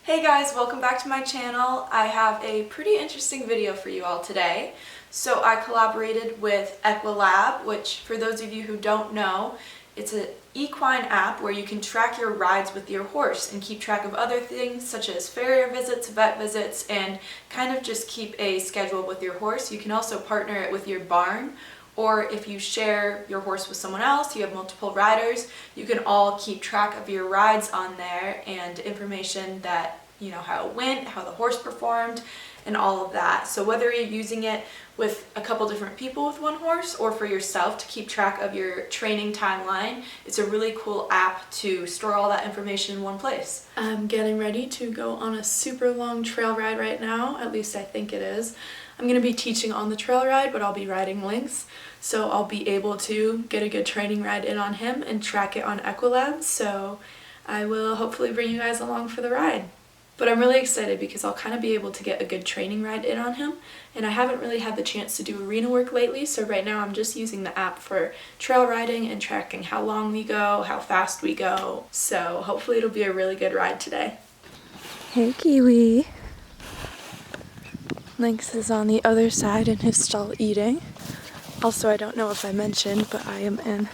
Hey guys, welcome back to my channel. I have a pretty interesting video for you all today. So I collaborated with Equilab, which for those of you who don't know, it's an equine app where you can track your rides with your horse and keep track of other things such as farrier visits, vet visits, and kind of just keep a schedule with your horse. You can also partner it with your barn, or if you share your horse with someone else, you have multiple riders, you can all keep track of your rides on there and information that, you know, how it went, how the horse performed, and all of that. So whether you're using it with a couple different people with one horse or for yourself to keep track of your training timeline, it's a really cool app to store all that information in one place. I'm getting ready to go on a super long trail ride right now, at least I think it is. I'm going to be teaching on the trail ride, but I'll be riding Lynx, so I'll be able to get a good training ride in on him and track it on Equilab, so I will hopefully bring you guys along for the ride. But I'm really excited because I'll kind of be able to get a good training ride in on him, and I haven't really had the chance to do arena work lately, so right now I'm just using the app for trail riding and tracking how long we go, how fast we go, so hopefully it'll be a really good ride today. Hey Kiwi! Lynx is on the other side in his stall eating. Also, I don't know if I mentioned, but I am in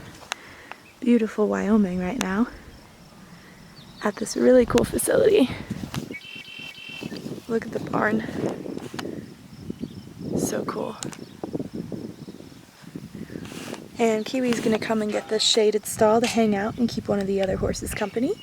beautiful Wyoming right now at this really cool facility. Look at the barn. So cool. And Kiwi's gonna come and get this shaded stall to hang out and keep one of the other horses company.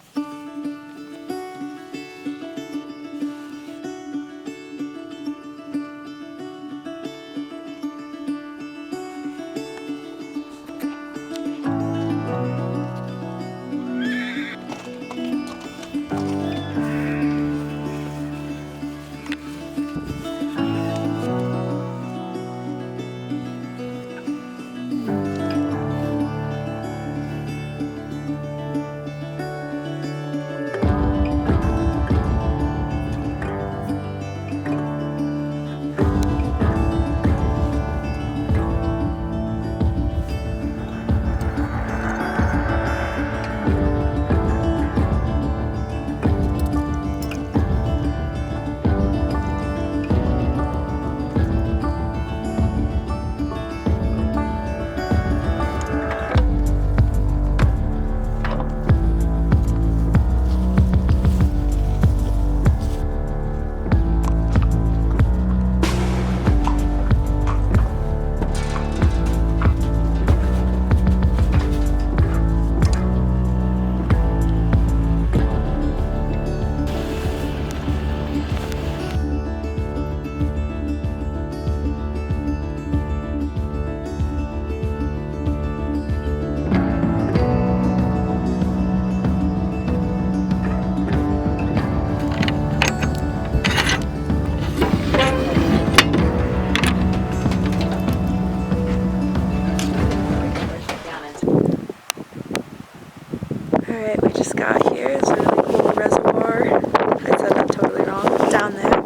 Alright, we just got here. It's a really cool reservoir. I said that totally wrong. Down there.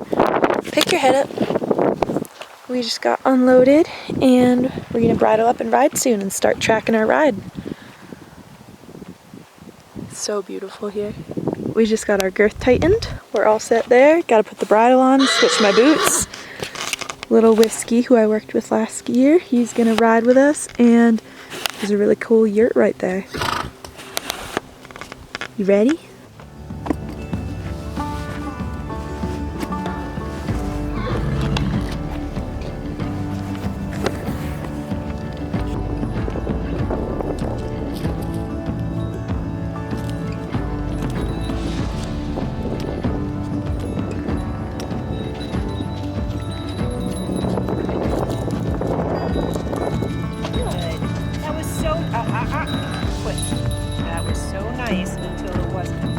Pick your head up. We just got unloaded and we're going to bridle up and ride soon and start tracking our ride. It's so beautiful here. We just got our girth tightened. We're all set there. Got to put the bridle on, switch my boots. Little Whiskey, who I worked with last year, he's going to ride with us, and there's a really cool yurt right there. You ready? That was so nice until it wasn't.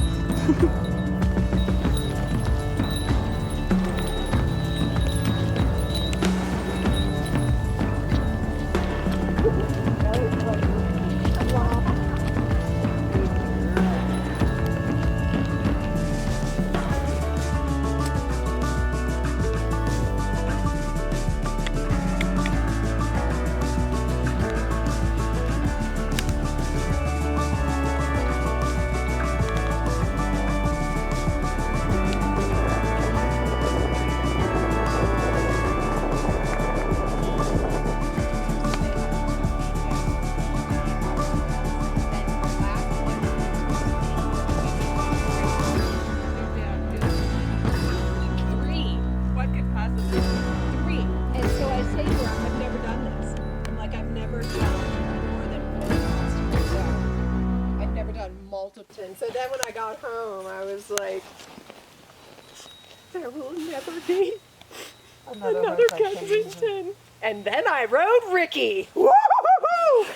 got home, I was like, there will never be another Kensington. And then I rode Ricky. Woo-hoo-hoo-hoo!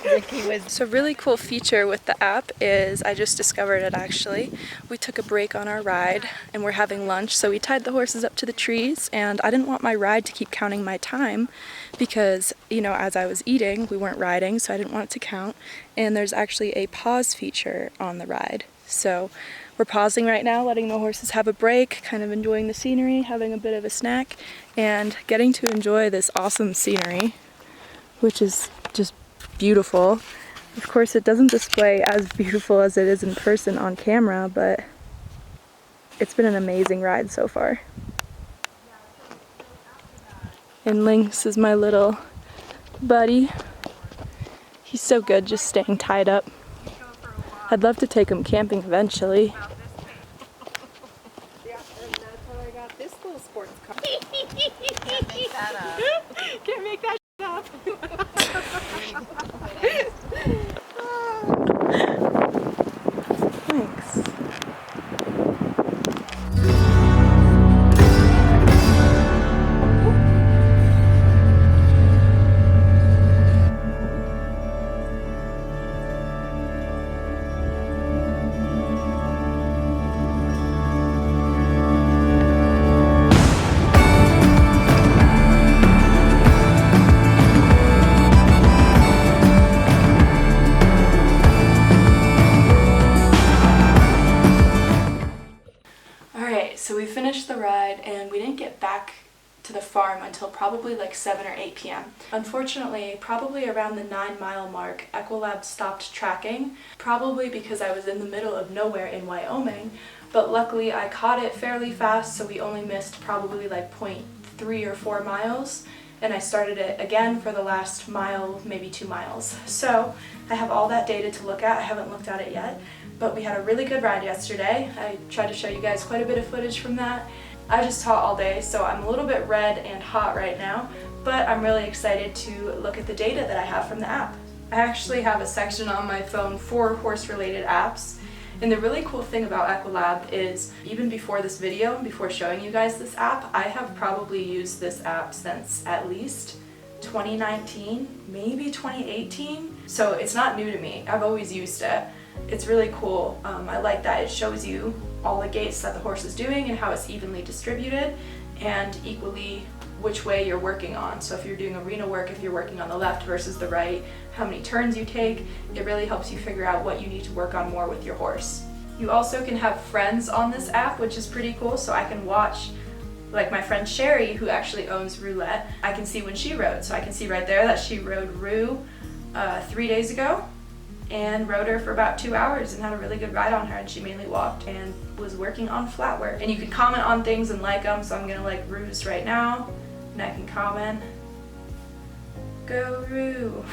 Ricky was... So a really cool feature with the app is, I just discovered it actually, we took a break on our ride and we're having lunch, so we tied the horses up to the trees, and I didn't want my ride to keep counting my time because, you know, as I was eating, we weren't riding, so I didn't want it to count, and there's actually a pause feature on the ride. So we're pausing right now, letting the horses have a break, kind of enjoying the scenery, having a bit of a snack, and getting to enjoy this awesome scenery, which is just beautiful. Of course, it doesn't display as beautiful as it is in person on camera, but it's been an amazing ride so far. And Lynx is my little buddy. He's so good just staying tied up. I'd love to take him camping eventually. Yeah, and that's how I got this little sports car. Can't make that up. Can't make that up. Thanks. So we finished the ride and we didn't get back to the farm until probably like 7 or 8 p.m. Unfortunately, probably around the 9-mile mark, Equilab stopped tracking, probably because I was in the middle of nowhere in Wyoming, but luckily I caught it fairly fast, so we only missed probably like 0.3 or 4 miles, and I started it again for the last mile, maybe 2 miles. So I have all that data to look at. I haven't looked at it yet. But we had a really good ride yesterday. I tried to show you guys quite a bit of footage from that. I just taught all day, so I'm a little bit red and hot right now, but I'm really excited to look at the data that I have from the app. I actually have a section on my phone for horse-related apps, and the really cool thing about Equilab is, even before this video, before showing you guys this app, I have probably used this app since at least 2019, maybe 2018, so it's not new to me. I've always used it. It's really cool. I like that it shows you all the gaits that the horse is doing and how it's evenly distributed, and equally which way you're working on. So if you're doing arena work, if you're working on the left versus the right, how many turns you take, it really helps you figure out what you need to work on more with your horse. You also can have friends on this app, which is pretty cool, so I can watch, like my friend Sherry, who actually owns Roulette, I can see when she rode. So I can see right there that she rode Rue 3 days ago, and rode her for about 2 hours and had a really good ride on her, and she mainly walked and was working on flat work. And you can comment on things and like them, so I'm gonna like Rue's right now, and I can comment, go Rue.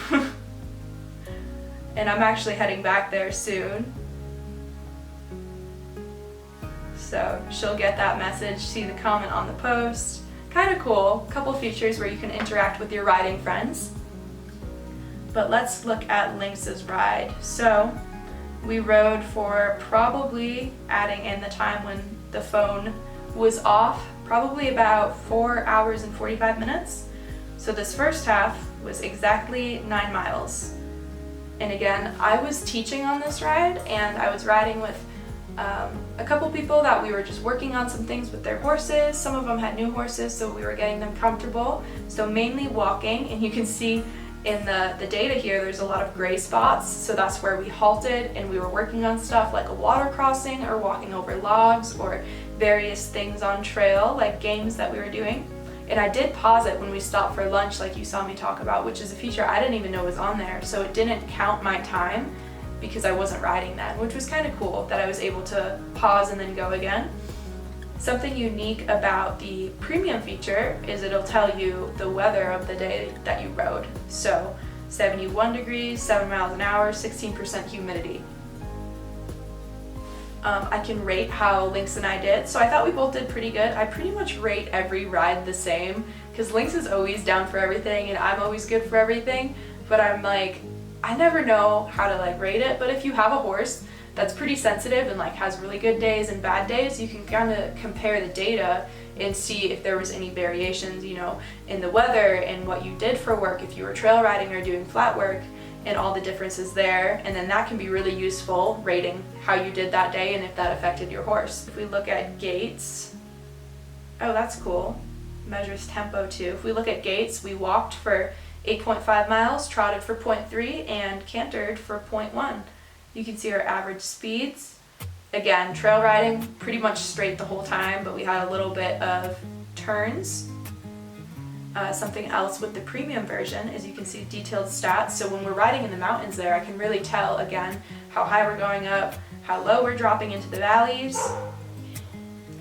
And I'm actually heading back there soon, so she'll get that message, see the comment on the post. Kind of cool, couple features where you can interact with your riding friends. But let's look at Lynx's ride. So we rode for probably, adding in the time when the phone was off, probably about 4 hours and 45 minutes. So this first half was exactly 9 miles. And again, I was teaching on this ride, and I was riding with a couple people that we were just working on some things with their horses. Some of them had new horses, so we were getting them comfortable. So mainly walking, and you can see in the data here, there's a lot of gray spots, so that's where we halted and we were working on stuff like a water crossing or walking over logs or various things on trail, like games that we were doing. And I did pause it when we stopped for lunch, like you saw me talk about, which is a feature I didn't even know was on there, so it didn't count my time because I wasn't riding then, which was kind of cool that I was able to pause and then go again. Something unique about the premium feature is it'll tell you the weather of the day that you rode. So 71 degrees, 7 miles an hour, 16% humidity. I can rate how Lynx and I did. So I thought we both did pretty good. I pretty much rate every ride the same because Lynx is always down for everything and I'm always good for everything. But I'm like, I never know how to like rate it. But if you have a horse that's pretty sensitive and like has really good days and bad days, you can kind of compare the data and see if there was any variations, you know, in the weather and what you did for work, if you were trail riding or doing flat work, and all the differences there. And then that can be really useful, rating how you did that day and if that affected your horse. If we look at gaits, oh, that's cool. Measures tempo too. If we look at gaits, we walked for 8.5 miles, trotted for 0.3, and cantered for 0.1. You can see our average speeds. Again, trail riding pretty much straight the whole time, but we had a little bit of turns. Something else with the premium version is you can see detailed stats. So when we're riding in the mountains there, I can really tell, again, how high we're going up, how low we're dropping into the valleys.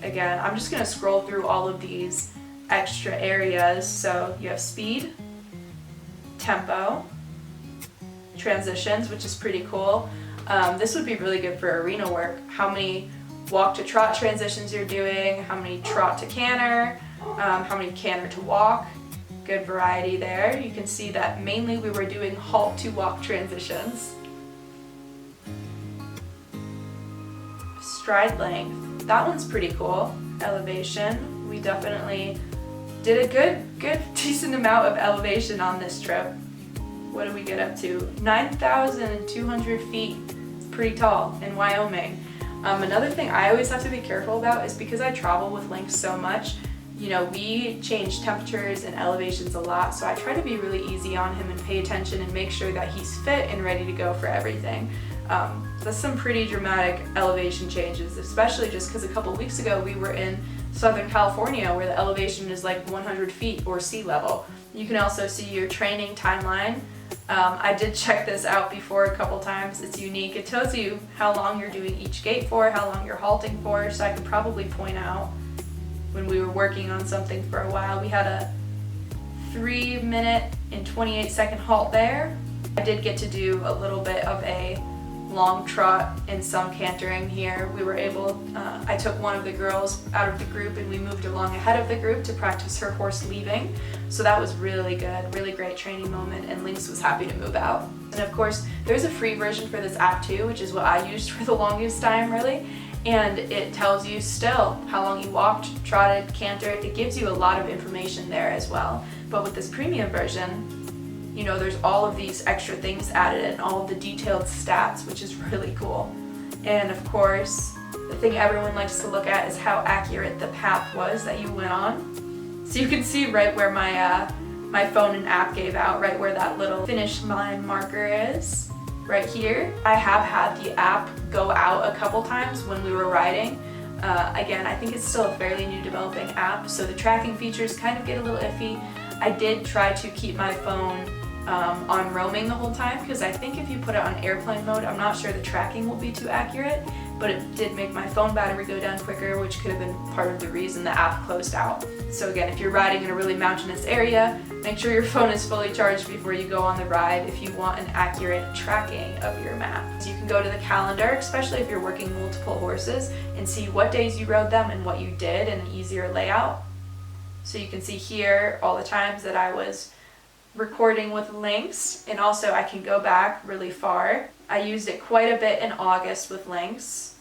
Again, I'm just going to scroll through all of these extra areas. So you have speed, tempo, transitions, which is pretty cool. This would be really good for arena work. How many walk to trot transitions you're doing, how many trot to canter, how many canter to walk. Good variety there. You can see that mainly we were doing halt to walk transitions. Stride length, that one's pretty cool. Elevation, we definitely did a good decent amount of elevation on this trip. What did we get up to? 9,200 feet. It's pretty tall in Wyoming. Another thing I always have to be careful about is because I travel with Lynx so much, you know, we change temperatures and elevations a lot, so I try to be really easy on him and pay attention and make sure that he's fit and ready to go for everything. That's some pretty dramatic elevation changes, especially just because a couple weeks ago we were in Southern California where the elevation is like 100 feet or sea level. You can also see your training timeline. I did check this out before a couple times. It's unique. It tells you how long you're doing each gait for, how long you're halting for, so I could probably point out when we were working on something for a while. We had a 3-minute and 28-second halt there. I did get to do a little bit of a long trot and some cantering here. We were able, I took one of the girls out of the group and we moved along ahead of the group to practice her horse leaving. So that was really good, really great training moment, and Lynx was happy to move out. And of course, there's a free version for this app too, which is what I used for the longest time really. And it tells you still how long you walked, trotted, cantered. It gives you a lot of information there as well. But with this premium version, you know, there's all of these extra things added and all of the detailed stats, which is really cool. And of course, the thing everyone likes to look at is how accurate the path was that you went on. So you can see right where my phone and app gave out, right where that little finish line marker is. Right here. I have had the app go out a couple times when we were riding. Again, I think it's still a fairly new developing app, so the tracking features kind of get a little iffy. I did try to keep my phone on roaming the whole time because I think if you put it on airplane mode, I'm not sure the tracking will be too accurate, but it did make my phone battery go down quicker, which could have been part of the reason the app closed out. So again, if you're riding in a really mountainous area, make sure your phone is fully charged before you go on the ride if you want an accurate tracking of your map. So you can go to the calendar, especially if you're working multiple horses, and see what days you rode them and what you did in an easier layout. So you can see here all the times that I was recording with Lynx, and also I can go back really far. I used it quite a bit in August with Lynx.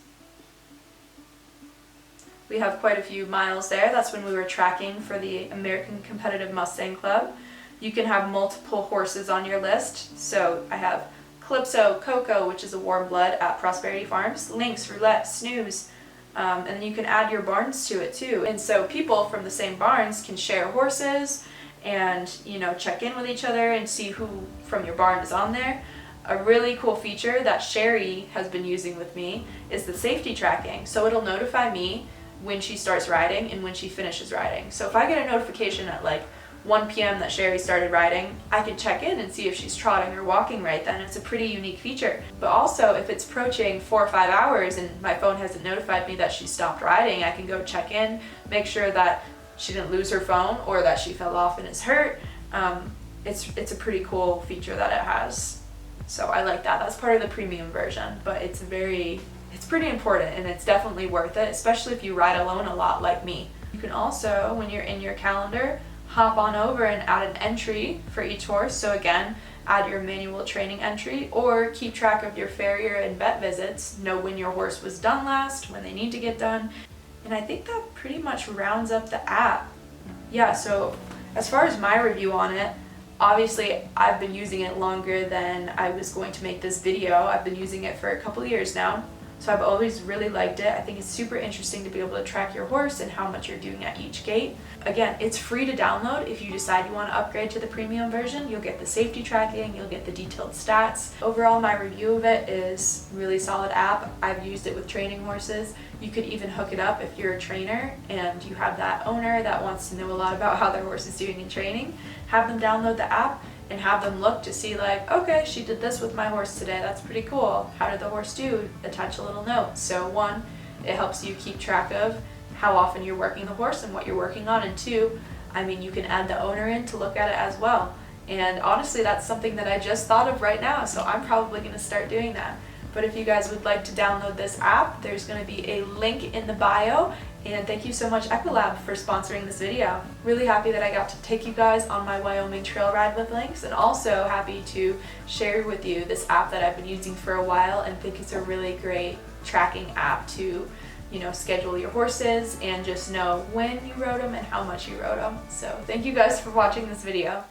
We have quite a few miles there. That's when we were tracking for the American Competitive Mustang Club. You can have multiple horses on your list. So I have Calypso, Coco, which is a warm blood at Prosperity Farms, Lynx, Roulette, Snooze, and then you can add your barns to it too. And so people from the same barns can share horses and, you know, check in with each other and see who from your barn is on there. A really cool feature that Sherry has been using with me is the safety tracking. So it'll notify me when she starts riding and when she finishes riding. So if I get a notification at like 1 p.m. that Sherry started riding, I can check in and see if she's trotting or walking right then. It's a pretty unique feature. But also if it's approaching 4 or 5 hours and my phone hasn't notified me that she stopped riding, I can go check in, make sure that she didn't lose her phone or that she fell off and is hurt. It's a pretty cool feature that it has. So I like that. That's part of the premium version, but it's pretty important and it's definitely worth it, especially if you ride alone a lot like me. You can also, when you're in your calendar, hop on over and add an entry for each horse. So again, add your manual training entry, or keep track of your farrier and vet visits, know when your horse was done last, when they need to get done. And I think that pretty much rounds up the app. Yeah, so as far as my review on it, obviously I've been using it longer than I was going to make this video. I've been using it for a couple of years now, so I've always really liked it. I think it's super interesting to be able to track your horse and how much you're doing at each gate. Again, it's free to download. If you decide you want to upgrade to the premium version, you'll get the safety tracking, you'll get the detailed stats. Overall, my review of it is really solid app. I've used it with training horses. You could even hook it up if you're a trainer and you have that owner that wants to know a lot about how their horse is doing in training. Have them download the app and have them look to see, like, okay, she did this with my horse today, that's pretty cool. How did the horse do? Attach a little note. So one, it helps you keep track of how often you're working the horse and what you're working on, and two, I mean, you can add the owner in to look at it as well. And honestly, that's something that I just thought of right now, so I'm probably going to start doing that. But if you guys would like to download this app, there's going to be a link in the bio. And thank you so much, Equilab, for sponsoring this video. Really happy that I got to take you guys on my Wyoming trail ride with Lynx, and also happy to share with you this app that I've been using for a while and think it's a really great tracking app to, you know, schedule your horses and just know when you rode them and how much you rode them. So thank you guys for watching this video.